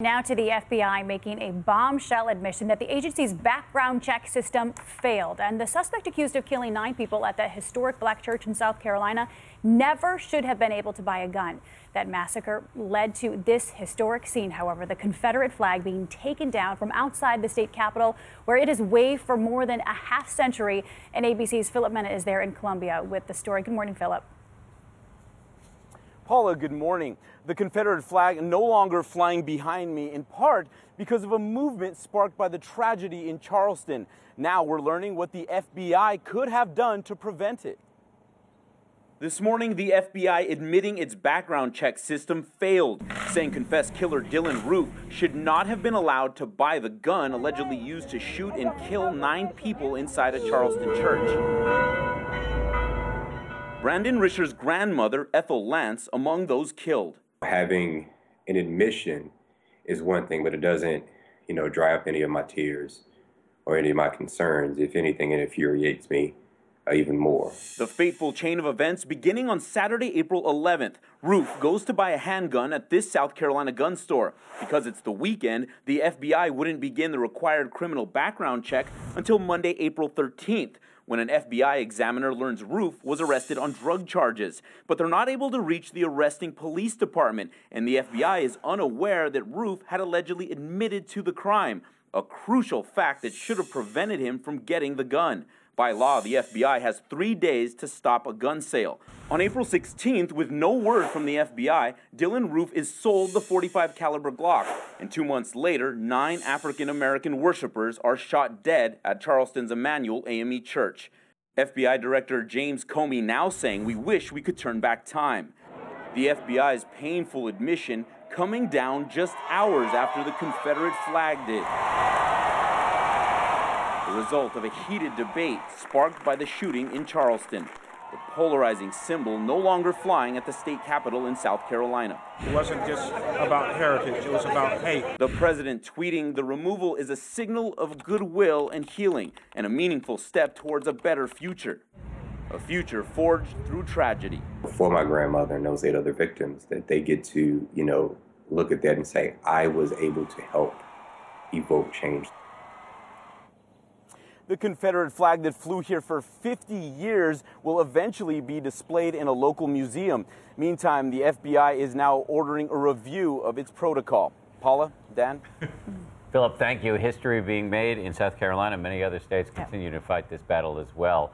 Now to the FBI making a bombshell admission that the agency's background check system failed. And the suspect accused of killing 9 people at the historic black church in South Carolina never should have been able to buy a gun. That massacre led to this historic scene, however, the Confederate flag being taken down from outside the state capitol, where it has waved for more than a half century. And ABC's Philip Mena is there in Columbia with the story. Good morning, Philip. Paula, good morning. The Confederate flag no longer flying behind me, in part because of a movement sparked by the tragedy in Charleston. Now we're learning what the FBI could have done to prevent it. This morning, the FBI admitting its background check system failed, saying confessed killer Dylann Roof should not have been allowed to buy the gun allegedly used to shoot and kill 9 people inside a Charleston church. Brandon Risher's grandmother, Ethel Lance, among those killed. Having an admission is one thing, but it doesn't, dry up any of my tears or any of my concerns. If anything, it infuriates me even more. The fateful chain of events beginning on Saturday, April 11th. Roof goes to buy a handgun at this South Carolina gun store. Because it's the weekend, the FBI wouldn't begin the required criminal background check until Monday, April 13th. When an FBI examiner learns Roof was arrested on drug charges. But they're not able to reach the arresting police department, and the FBI is unaware that Roof had allegedly admitted to the crime, a crucial fact that should have prevented him from getting the gun. By law, the FBI has 3 days to stop a gun sale. On April 16th, with no word from the FBI, Dylann Roof is sold the .45 caliber Glock. And 2 months later, 9 African-American worshipers are shot dead at Charleston's Emmanuel AME Church. FBI Director James Comey now saying we wish we could turn back time. The FBI's painful admission coming down just hours after the Confederate flag did. The result of a heated debate sparked by the shooting in Charleston. The polarizing symbol no longer flying at the state capitol in South Carolina. It wasn't just about heritage, it was about hate. The president tweeting the removal is a signal of goodwill and healing and a meaningful step towards a better future. A future forged through tragedy. For my grandmother and those 8 other victims, that they get to, look at that and say, I was able to help evoke change. The Confederate flag that flew here for 50 years will eventually be displayed in a local museum. Meantime, the FBI is now ordering a review of its protocol. Paula, Dan? Philip, thank you. History being made in South Carolina. Many other states continue to fight this battle as well.